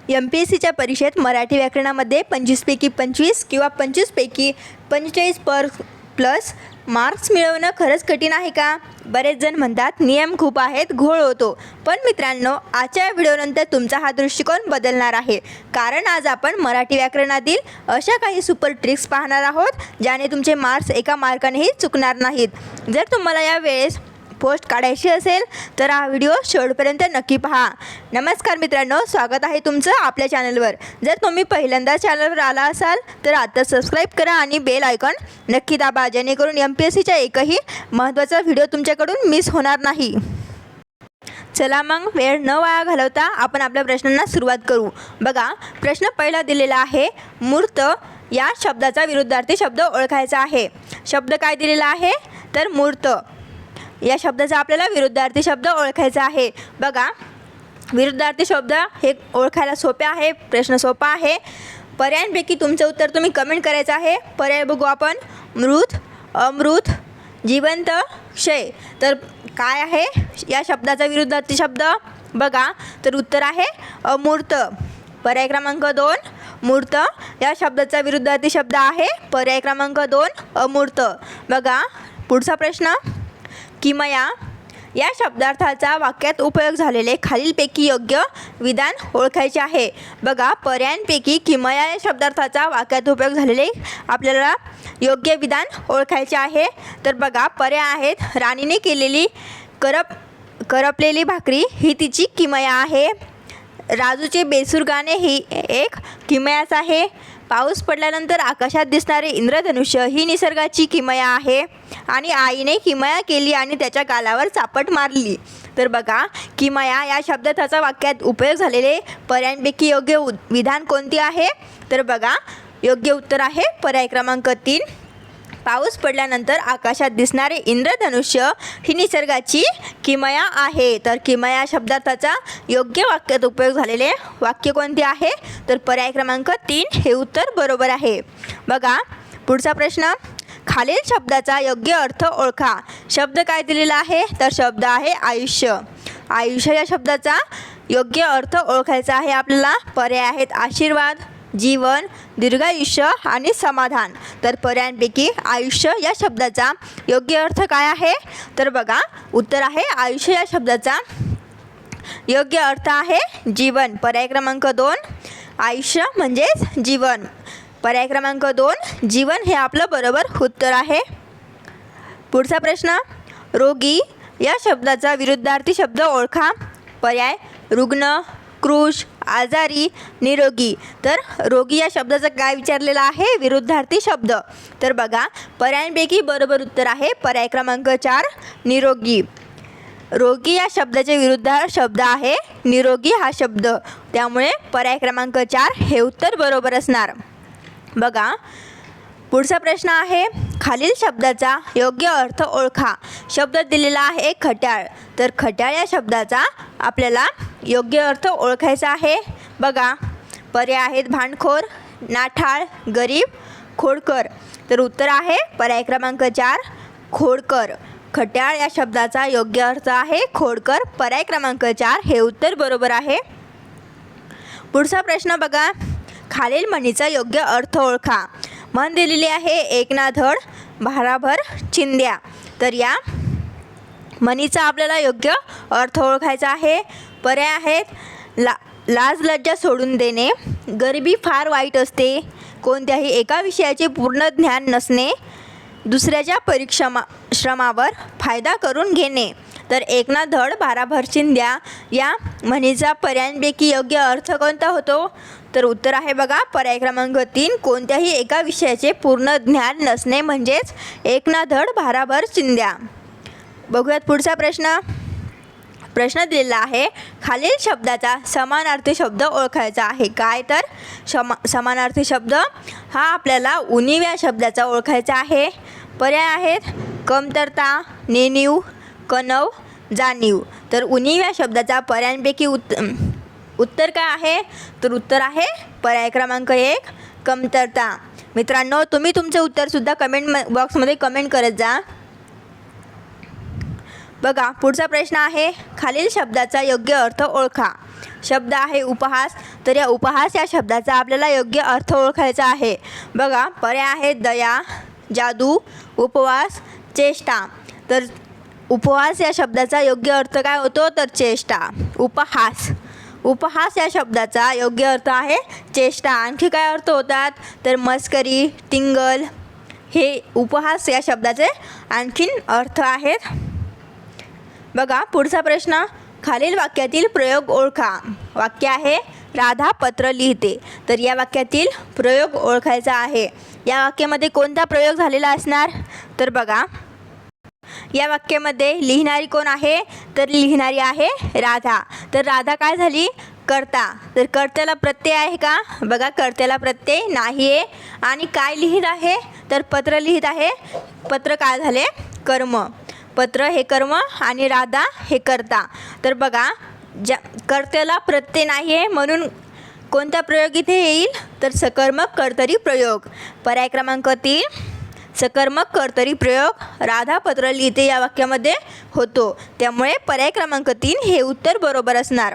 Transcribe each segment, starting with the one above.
MPSCच्या परीक्षेत मराठी व्याकरणामध्ये 25पैकी 25 किंवा 25पैकी 45 मार्क्स मिळवणं खरंच कठीण आहे का? बरेच जण म्हणतात नियम खूप आहेत, घोळ होतो. पण मित्रांनो, आजच्या व्हिडिओनंतर तुमचा हा दृष्टिकोन बदलणार आहे. कारण आज आपण मराठी व्याकरणातील अशा काही सुपर ट्रिक्स पाहणार आहोत ज्याने तुमचे मार्क्स एका मार्कानेही चुकणार नाहीत. जर तुम्हाला या वेळेस पोस्ट काढायची असेल तर हा व्हिडिओ शेवटपर्यंत नक्की पहा. नमस्कार मित्रांनो, स्वागत आहे तुमचं आपल्या चॅनलवर. जर तुम्ही पहिल्यांदा चॅनलवर आला असाल तर आता सबस्क्राईब करा आणि बेल आयकॉन नक्की दाबा, जेणेकरून MPSCचा एकही महत्त्वाचा व्हिडिओ तुमच्याकडून मिस होणार नाही. चला मग वेळ न वाया घालवता आपण आपल्या प्रश्नांना सुरुवात करू. बघा, प्रश्न पहिला दिलेला आहे, मूर्त या शब्दाचा विरुद्धार्थी शब्द ओळखायचा आहे. शब्द काय दिलेला आहे तर मूर्त. या शब्दाचा आपल्याला विरुद्धार्थी शब्द ओळखायचा आहे. बघा, विरुद्धार्थी शब्द हे ओळखायला सोपे आहे. प्रश्न सोपा आहे. पर्यायांपैकी तुमचं उत्तर तुम्ही कमेंट करायचं आहे. पर्याय बघू आपण. मृत, अमृत, जिवंत, क्षय. तर काय आहे या शब्दाचा विरुद्धार्थी शब्द? बघा, तर उत्तर आहे अमूर्त. पर्याय क्रमांक 2 मूर्त या शब्दाचा विरुद्धार्थी शब्द आहे पर्याय क्रमांक 2 अमूर्त. बघा पुढचा प्रश्न, किमया या शब्दार्थाचा वाक्यात उपयोग झालेले खालीलपैकी योग्य विधान ओळखायचे आहे. बघा, पर्यायांपैकी किमया या शब्दार्थाचा वाक्यात उपयोग झालेले आपल्याला योग्य विधान ओळखायचे आहे. तर बघा, पर्याय आहेत, राणीने केलेली करपलेली भाकरी ही तिची किमया आहे. राजूचे बेसूर गाणे ही एक किमयाच आहे. पाऊस पडल्यानंतर आकाशात दिसणारे इंद्रधनुष्य ही निसर्गाची किमया आहे. आणि आईने किमया केली आणि त्याच्या गालावर चापट मारली. तर बघा, किमया या शब्दाचा वाक्यात उपयोग झालेले पर्यायांपैकी योग्य विधान कोणते आहे? तर बघा, योग्य उत्तर आहे पर्याय क्रमांक 3 पाऊस पडल्यानंतर आकाशात दिसणारे इंद्रधनुष्य ही निसर्गाची किमया आहे. तर किमया शब्दार्थाचा योग्य वाक्यात उपयोग झालेले वाक्य कोणते आहे? तर पर्याय क्रमांक 3 हे उत्तर बरोबर आहे. बघा पुढचा प्रश्न, खालील शब्दाचा योग्य अर्थ ओळखा. शब्द काय दिलेला आहे? तर शब्द आहे आयुष्य. आयुष्य या शब्दाचा योग्य अर्थ ओळखायचा आहे आपल्याला. पर्याय आहेत आशीर्वाद, जीवन, दीर्घायुष्य आणि समाधान. तर पर्यायांपैकी आयुष्य या शब्दाचा योग्य अर्थ काय आहे? तर बघा, उत्तर आहे आयुष्य या शब्दाचा योग्य अर्थ आहे जीवन. पर्याय क्रमांक 2 आयुष्य म्हणजेच जीवन. पर्याय क्रमांक 2 जीवन हे आपलं बरोबर उत्तर आहे. पुढचा प्रश्न, रोगी या शब्दाचा विरुद्धार्थी शब्द ओळखा. पर्याय रुग्ण, कृश, आजारी, निरोगी. तर रोगी या शब्दाचा काय विचारलेला आहे? विरुद्धार्थी शब्द. तर बघा, पर्यायांपैकी बरोबर उत्तर आहे पर्याय क्रमांक 4 निरोगी. रोगी या शब्दाचे विरुद्ध शब्द आहे निरोगी हा शब्द. त्यामुळे पर्याय क्रमांक 4 हे उत्तर बरोबर असणार. बघा पुढचा प्रश्न आहे, खालील शब्दाचा योग्य अर्थ ओळखा. शब्द दिलेला आहे खट्याळ. तर खट्याळ या शब्दाचा आपल्याला योग्य अर्थ ओळखायचा आहे. बघा, पर्याय आहेत भांडखोर, नाठाळ, गरीब, खोडकर. तर उत्तर आहे पर्याय क्रमांक 4 खोडकर. खट्याळ या शब्दाचा योग्य अर्थ आहे खोडकर. पर्याय क्रमांक 4 हे उत्तर बरोबर आहे. पुढचा प्रश्न बघा, खालील म्हणीचा योग्य अर्थ ओळखा. म्हण दिलेली आहे एक ना धड भाराभर चिंध्या. तर या म्हणीचा आपल्याला योग्य अर्थ ओळखायचा आहे. पर्याय आहेत लाज लज्जा सोडून देणे, गरिबी फार वाईट असते, कोणत्याही एका विषयाचे पूर्ण ज्ञान नसणे, दुसऱ्याच्या श्रमावर फायदा करून घेणे. तर एक ना धड भाराभर चिंध्या या म्हणीचा पर्यायांपैकी योग्य अर्थ कोणता होतो? तर उत्तर आहे बघा पर्याय क्रमांक 3 कोणत्याही एका विषयाचे पूर्ण ज्ञान नसणे म्हणजेच एक ना धड भाराभर चिंध्या. बघूयात पुढचा प्रश्न. प्रश्न दिलेला आहे, खालील शब्दाचा समानार्थी शब्द ओळखायचा आहे. काय तर समानार्थी शब्द हा आपल्याला उणीव या शब्दाचा ओळखायचा आहे. पर्याय आहेत कमतरता, नेणीव, कणव, जाणीव. तर उणीव या शब्दाचा पर्यायांपैकी उत्तर काय आहे? तर उत्तर आहे पर्याय क्रमांक 1 कमतरता. मित्रांनो, तुम्ही तुमचे उत्तरसुद्धा कमेंट बॉक्समध्ये कमेंट करत जा. बघा पुढचा प्रश्न आहे, खालील शब्दाचा योग्य अर्थ ओळखा. शब्द आहे उपहास. तर या उपहास या शब्दाचा आपल्याला योग्य अर्थ ओळखायचा आहे. बघा, पर्याय आहेत दया, जादू, उपवास, चेष्टा. तर उपहास या शब्दाचा योग्य अर्थ काय होतो तर चेष्टा. उपहास, उपहास या शब्दाचा योग्य अर्थ आहे चेष्टा. आणखी काय अर्थ होतात तर मस्करी, टिंगल, हे उपहास या शब्दाचे आणखीन अर्थ आहेत. बघा पुढचा प्रश्न, खालील वाक्यातील प्रयोग ओळखा. वाक्य आहे राधा पत्र लिहिते. तर या वाक्यातील प्रयोग ओळखायचा आहे. या वाक्यामध्ये कोणता प्रयोग झालेला असणार तर बघा, या वाक्यामध्ये लिहिणारी कोण आहे तर लिहिणारी आहे राधा. तर राधा काय झाली कर्ता. तर कर्त्याला प्रत्यय आहे का बघा, कर्त्याला प्रत्यय नाही आहे. आणि काय लिहित आहे तर पत्र लिहित आहे. पत्र काय झाले कर्म. पत्र हे कर्म आणि राधा हे कर्ता. तर बघा, कर्त्याला प्रत्यय नाही आहे म्हणून कोणता प्रयोग इथे येईल तर सकर्मक कर्तरी प्रयोग. पर्याय क्रमांक 3 सकर्मक कर्तरी प्रयोग राधा पत्र लिहिते या वाक्यामध्ये होतो. त्यामुळे पर्याय क्रमांक 3 हे उत्तर बरोबर असणार.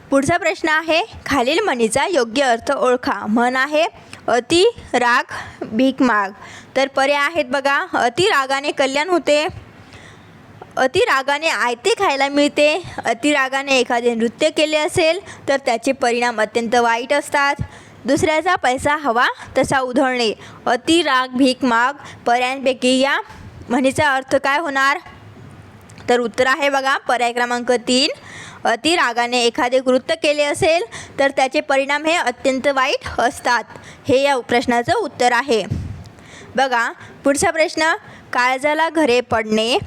पुढचा प्रश्न आहे खालील म्हणीचा योग्य अर्थ ओळखा. म्हण आहे अति राग भीक माग. तर पर्याय आहेत बघा, अति रागाने कल्याण होते, अति रागाने आयते खायला मिळते, अति रागाने एखादे नृत्य केले असेल तर त्याचे परिणाम अत्यंत वाईट असतात, दुसऱ्याचा पैसा हवा तसा उधळणे. अति राग भीक माग पर्यायांपैकी या म्हणीचा अर्थ काय होणार तर उत्तर आहे बघा पर्याय क्रमांक 3 अति रागाने एखादे कृत्य केले असेल तर त्याचे परिणाम हे अत्यंत वाईट असतात. हे या प्रश्नाचं उत्तर आहे. बघा पुढचा प्रश्न, काळजाला घरे पडणे.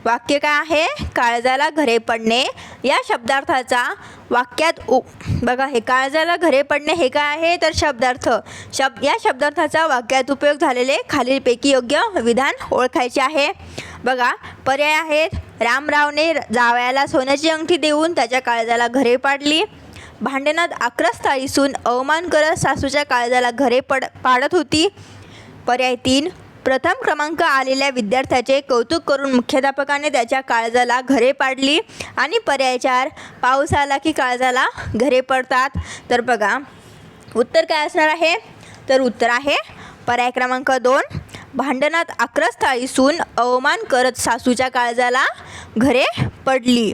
वाक्य काय आहे काळजाला घरे पडणे या शब्दार्थाचा वाक्यात बघा, हे काळजाला घरे पडणे हे काय आहे तर शब्दार्थ. या शब्दार्थाचा वाक्यात उपयोग झालेले खालीलपैकी योग्य विधान ओळखायचे आहे. बघा पर्याय आहेत, रामरावने जावयाला सोन्याची अंगठी देऊन त्याच्या काळजाला घरे पाडली. भांडणात आक्रस थाळीसून अवमान करत सासूच्या काळजाला घरे पाडत होती. पर्याय 3 प्रथम क्रमांक आलेल्या विद्यार्थ्याचे कौतुक करून मुख्याध्यापकाने त्याच्या काळजाला घरे पाडली. आणि पर्याय 4 पाऊस आला की काळजाला घरे पडतात. तर बघा उत्तर काय असणार आहे तर उत्तर आहे पर्याय क्रमांक 2 भांडणात आक्रस थाळीसून अवमान करत सासूच्या काळजाला घरे पडली.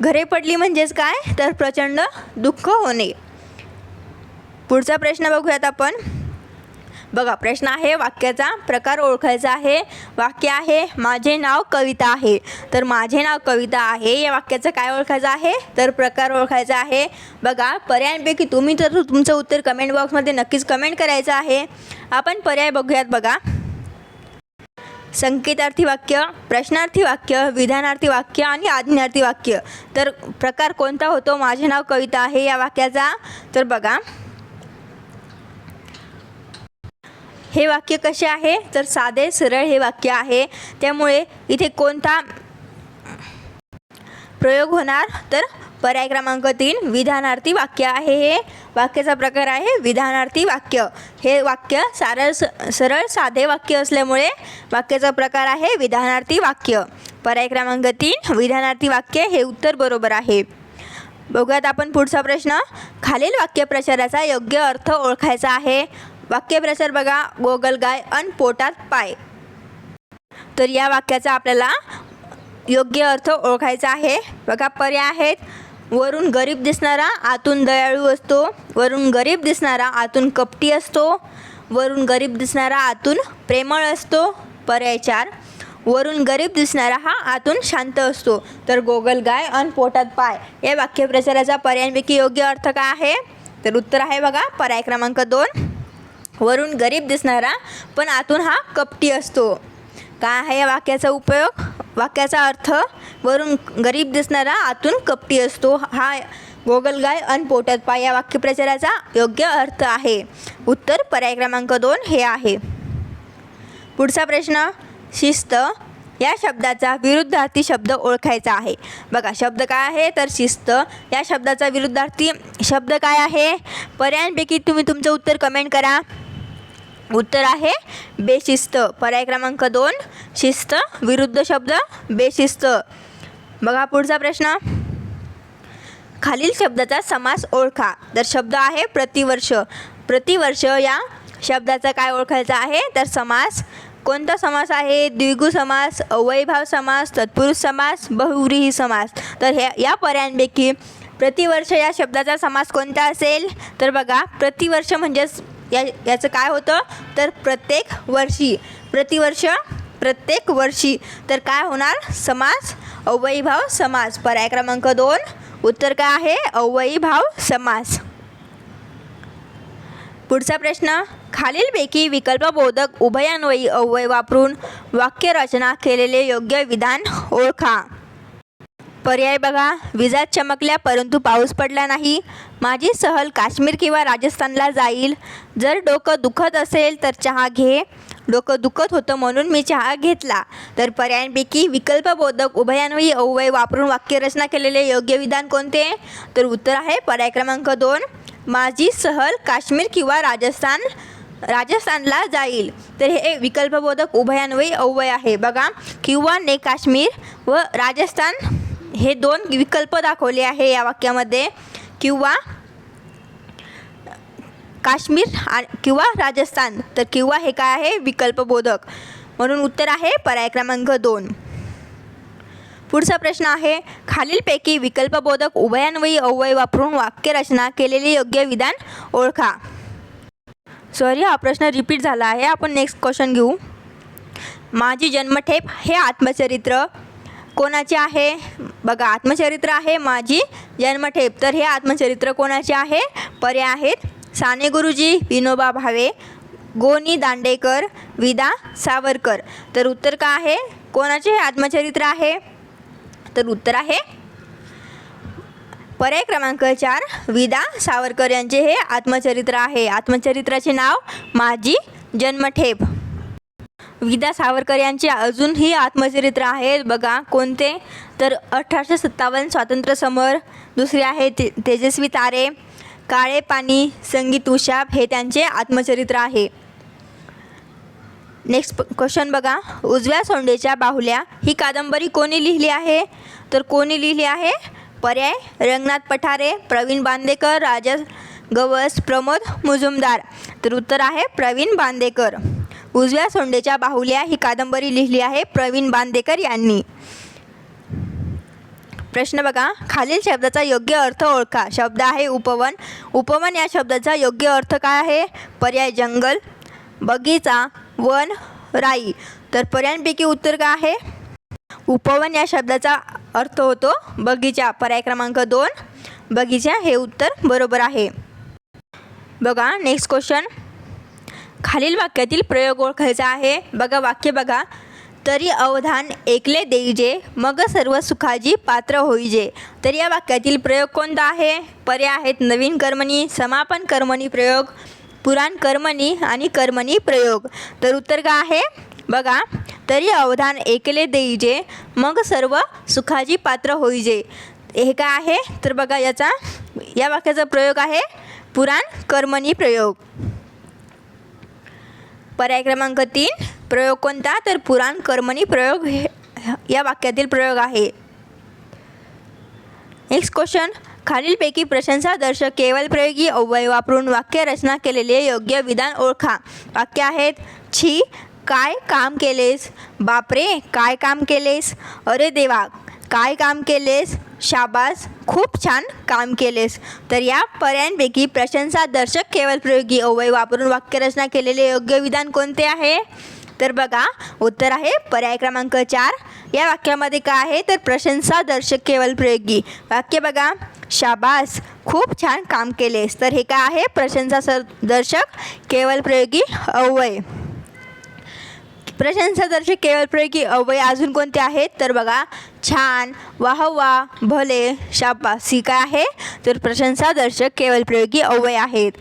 घरे पडली म्हणजेच काय तर प्रचंड दुःख होणे. पुढचा प्रश्न बघूयात आपण. बघा प्रश्न आहे वाक्याचा प्रकार ओळखायचा आहे. वाक्य आहे माझे नाव कविता आहे. तर माझे नाव कविता आहे या वाक्याचं काय ओळखायचं आहे तर प्रकार ओळखायचा आहे. बघा पर्यायांपैकी तुम्ही तर तुमचं उत्तर कमेंट बॉक्समध्ये नक्कीच कमेंट करायचं आहे. आपण पर्याय बघूयात. बघा संकेतार्थी वाक्य, प्रश्नार्थी वाक्य, विधानार्थी वाक्य आणि आज्ञार्थी वाक्य. तर प्रकार कोणता होतो माझे नाव कविता आहे या वाक्याचा तर बघा हे वाक्य कसे आहे तर साधे सरळ हे वाक्य आहे. त्यामुळे इथे कोणता प्रयोग होणार तर पर्याय क्रमांक 3 विधानार्थी वाक्य आहे. हे वाक्याचा प्रकार आहे विधानार्थी वाक्य. हे वाक्य सरळ साधे वाक्य असल्यामुळे वाक्याचा प्रकार आहे विधानार्थी वाक्य. पर्याय क्रमांक 3 विधानार्थी वाक्य हे उत्तर बरोबर आहे. बघूयात आपण पुढचा प्रश्न, खालील वाक्यप्रचाराचा योग्य अर्थ ओळखायचा आहे. वाक्यप्रचार बघा गोगलगाय अन पोटात पाय. तर या वाक्याचा आपल्याला योग्य अर्थ ओळखायचा आहे. बघा पर्याय आहेत, वरून गरीब दिसणारा आतून दयाळू असतो, वरून गरीब दिसणारा आतून कपटी असतो, वरून गरीब दिसणारा आतून प्रेमळ असतो. पर्याय 4 वरून गरीब दिसणारा हा आतून शांत असतो. तर गोगलगाय अन पोटात पाय या वाक्यप्रचाराचा पर्यायांपैकी योग्य अर्थ काय आहे तर उत्तर आहे बघा पर्याय क्रमांक 2 वरून गरीब दिसणारा पण आतून हा कपटी असतो. काय आहे या वाक्याचा उपयोग वाक्याचा अर्थ, वरून गरीब दिसणारा आतून कपटी असतो हा गोगलगाय अन पोटात पाय या वाक्यप्रचाराचा योग्य अर्थ आहे. उत्तर पर्याय क्रमांक 2 हे आहे. पुढचा प्रश्न, शिस्त या शब्दाचा विरुद्धार्थी शब्द ओळखायचा आहे. बघा शब्द काय आहे तर शिस्त या शब्दाचा विरुद्धार्थी शब्द काय आहे. पर्यायांपैकी तुम्ही तुमचं उत्तर कमेंट करा. उत्तर आहे बेशिस्त. पर्याय क्रमांक 2 शिस्त विरुद्ध शब्द बेशिस्त. बघा पुढचा प्रश्न, खालील शब्दाचा समास ओळखा. तर शब्द आहे प्रतिवर्ष. प्रतिवर्ष या शब्दाचा काय ओळखायचा आहे, तर समास. कोणता समास आहे, द्विगु समास, अव्ययीभाव समास, तत्पुरुष समास, बहुव्रीही समास. तर या पर्यायांपैकी प्रतिवर्ष या शब्दाचा समास कोणता असेल, तर बघा प्रतिवर्ष म्हणजेच याचं काय होतं, तर प्रत्येक वर्षी. प्रतिवर्ष प्रत्येक वर्षी. तर काय होणार, समास अव्ययीभाव समास. पर्याय क्रमांक 2 उत्तर काय आहे, अव्ययीभाव समास. पुढचा प्रश्न, खालीलपैकी विकल्पबोधक उभयान्वयी अव्यय वापरून वाक्यरचना केलेले योग्य विधान ओळखा. पर्याय बघा, विजा चमकल्या परंतु पाऊस पडला नाही. माझी सहल काश्मीर किंवा राजस्थानला जाईल. जर डोकं दुखत असेल तर चहा घे. डोकं दुखत होतं म्हणून मी चहा घेतला. तर पर्यायांपैकी विकल्पबोधक उभयान्वयी अव्यय वापरून वाक्यरचना केलेले योग्य विधान कोणते, तर उत्तर आहे पर्याय क्रमांक 2 माझी सहल काश्मीर किंवा राजस्थानला जाईल. तर हे विकल्पबोधक उभयान्वयी अव्यय आहे. बघा, किंवा ने काश्मीर व राजस्थान हे 2 विकल्प दाखवले आहे या वाक्यामध्ये. किंवा काश्मीर किंवा राजस्थान. तर किंवा हे काय आहे, विकल्पबोधक. म्हणून उत्तर आहे पर्याय क्रमांक 2. पुढचा प्रश्न आहे, खालीलपैकी विकल्पबोधक उभयान्वयी अव्यय वापरून वाक्यरचना केलेले योग्य विधान ओळखा. सॉरी, हा प्रश्न रिपीट झाला आहे. आपण नेक्स्ट क्वेश्चन घेऊ. माझी जन्मठेप हे आत्मचरित्र कोणाचे आहे. बघा, आत्मचरित्र आहे माझी जन्मठेप. तर हे आत्मचरित्र कोणाचे आहे, पर्याय आहेत साने गुरुजी, विनोबा भावे, गो. नि. दांडेकर, विदा सावरकर. तर उत्तर काय आहे, कोणाचे हे आत्मचरित्र आहे, तर उत्तर आहे पर्याय क्रमांक 4 विदा सावरकर यांचे हे आत्मचरित्र आहे. आत्मचरित्राचे नाव माझी जन्मठेप. विदा सावरकर यांचे अजूनही आत्मचरित्र आहेत. बघा कोणते, तर 1857 स्वातंत्र्य समर. दुसरे आहे तेजस्वी तारे, काळे पाणी, संगीत उशाप. हे त्यांचे आत्मचरित्र आहे. नेक्स्ट क्वेश्चन बघा, उजव्या सोंडेच्या बाहुल्या ही कादंबरी कोणी लिहिली आहे, तर कोणी लिहिली आहे, पर्याय रंगनाथ पठारे, प्रवीण बांदेकर, राजा गवस, प्रमोद मुजुमदार. तर उत्तर आहे प्रवीण बांदेकर. उजव्या सोंडेच्या बाहुल्या ही कादंबरी लिहिली आहे प्रवीण बांदेकर यांनी. प्रश्न बघा, खालील शब्दाचा योग्य अर्थ ओळखा. शब्द आहे उपवन. उपवन या शब्दाचा योग्य अर्थ काय आहे, पर्याय जंगल, बगीचा, वन, राई. तर पर्यायांपैकी उत्तर काय आहे, उपवन या शब्दाचा अर्थ होतो बगीचा. पर्याय क्रमांक 2 बगीचा हे उत्तर बरोबर आहे. बघा नेक्स्ट क्वेश्चन, खालील वाक्यातील प्रयोग ओळखायचा आहे. बघा वाक्य बघा, तरी अवधान ऐकले देईजे, मग सर्व सुखाजी पात्र होईजे. तर या वाक्यातील प्रयोग कोणता आहे, पर्याय आहेत नवीन कर्मणी, समापन कर्मणी प्रयोग, पुराण कर्मणी आणि कर्मणी प्रयोग. तर उत्तर काय आहे, बघा तरी अवधान ऐकले देईजे, मग सर्व सुखाजी पात्र होईजे. हे काय आहे, तर बघा या वाक्याचा प्रयोग आहे पुराण कर्मणी प्रयोग. पर्याय क्रमांक 3 प्रयोग कोणता, तर पुराण कर्मणी प्रयोग हे या वाक्यातील प्रयोग आहे. नेक्स्ट क्वेश्चन, खालीलपैकी प्रशंसादर्शक केवलप्रयोगी अव्यय वापरून वाक्यरचना केलेले योग्य विधान ओळखा. वाक्य आहेत, छी काय काम केलेस, बापरे काय काम केलेस, अरे देवा काय काम केलेस, शाबास खूप छान काम केलेस. तर या पर्यायांपैकी प्रशंसादर्शक केवलप्रयोगी अव्यय वापरून वाक्यरचना केलेले योग्य विधान कोणते आहे, तर बघा उत्तर आहे पर्याय क्रमांक 4. या वाक्यामध्ये काय आहे, तर प्रशंसादर्शक केवलप्रयोगी. वाक्य बघा, शाबास खूप छान काम केलेस. तर हे काय आहे, प्रशंसादर्शक केवलप्रयोगी अव्यय. प्रशंसादर्शक केवलप्रयोगी अव्यय अजून कोणते आहेत, तर बघा छान, वाह वा, भले, शाबास. ही काय आहे, तर प्रशंसादर्शक केवलप्रयोगी अव्यय आहेत.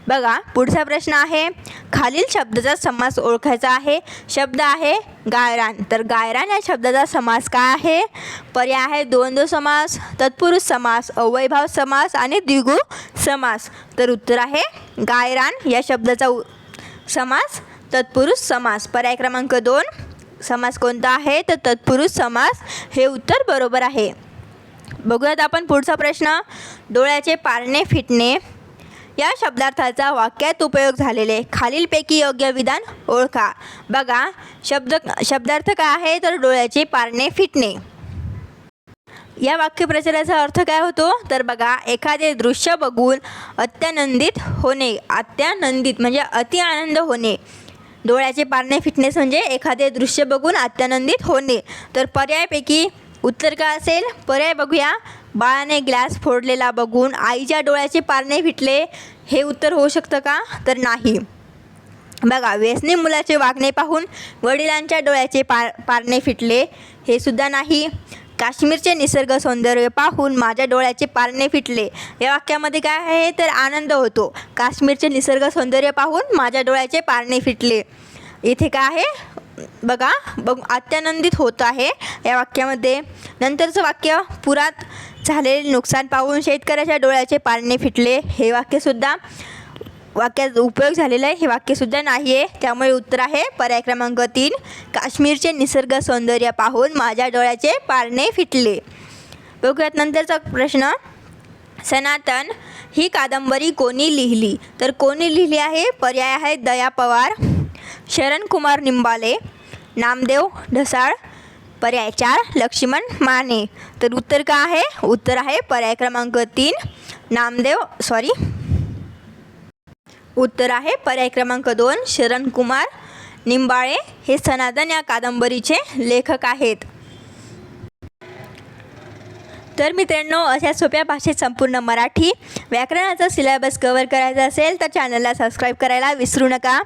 बघा पुढचा प्रश्न आहे, खालील शब्दाचा समास ओळखायचा आहे. शब्द आहे गायरान. तर गायरान या शब्दाचा समास काय आहे, पर्याय आहे द्वंद्व समास, तत्पुरुष समास, अव्ययीभाव समास आणि द्विगु समास. तर उत्तर आहे गायरान या शब्दाचा समास तत्पुरुष समास. पर्याय क्रमांक 2 समास कोणता आहे तर तत्पुरुष समास हे उत्तर बरोबर आहे. बघूयात आपण पुढचा प्रश्न. डोळ्याचे पारणे फिटणे या शब्दार्थाचा वाक्यात उपयोग झालेले खालीलपैकी योग्य विधान ओळखा. बघा शब्दार्थ काय आहे तर डोळ्याचे पारणे फिटणे. या वाक्यप्रचाराचा अर्थ काय होतो तर बघा एखादे दृश्य बघून अत्यानंदित होणे. अत्यानंदित म्हणजे अति आनंद होणे. डोळ्याचे पारणे फिटनेस म्हणजे एखादे दृश्य बघून अत्यानंदित होणे. तर पर्यायापैकी उत्तर काय असेल. पर्याय बघूया. बाळाने ग्लास फोडलेला बघून आईच्या डोळ्याचे पारणे फिटले. हे उत्तर होऊ शकतं का तर नाही. बघा व्यसनी मुलाचे वागणे पाहून वडिलांच्या डोळ्याचे पारणे फिटले. हे सुद्धा नाही. काश्मीरचे निसर्ग सौंदर्य पाहून माझ्या डोळ्याचे पारणे फिटले. या वाक्यामध्ये काय आहे तर आनंद होतो. काश्मीरचे निसर्ग सौंदर्य पाहून माझ्या डोळ्याचे पारणे फिटले. इथे काय आहे बघा अत्यानंदित होत आहे या वाक्यामध्ये. नंतरचं वाक्य पुरात झालेले नुकसान पाहून शेतकऱ्याच्या डोळ्याचे पारणे फिटले. हे वाक्यसुद्धा वाक्यात उपयोग झालेला आहे. हे वाक्यसुद्धा नाही आहे. त्यामुळे उत्तर आहे पर्याय क्रमांक 3 काश्मीरचे निसर्ग सौंदर्य पाहून माझ्या डोळ्याचे पारणे फिटले. बघूयात नंतरचा प्रश्न. सनातन ही कादंबरी कोणी लिहिली तर कोणी लिहिली आहे. पर्याय आहे दया पवार, शरणकुमार निंबाले, नामदेव ढसाळ. पर्याय 4 लक्ष्मण माने. तर उत्तर काय आहे. उत्तर आहे पर्याय क्रमांक 3 उत्तर आहे पर्याय क्रमांक 2 शरणकुमार निंबाळे हे सनातन या कादंबरीचे लेखक आहेत. तर मित्रांनो अशा सोप्या भाषेत संपूर्ण मराठी व्याकरणाचा सिलेबस कव्हर करायचा असेल तर चॅनलला सबस्क्राईब करायला विसरू नका.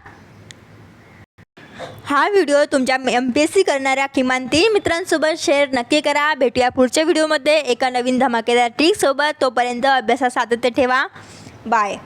हा व्हिडिओ तुमच्या MPSC करणाऱ्या किमान 3 मित्रांसोबत शेअर नक्की करा. भेटूया पुढच्या व्हिडिओमध्ये एका नवीन धमाकेदार ट्रिकसोबत. तोपर्यंत अभ्यासात सातत्य ठेवा. बाय.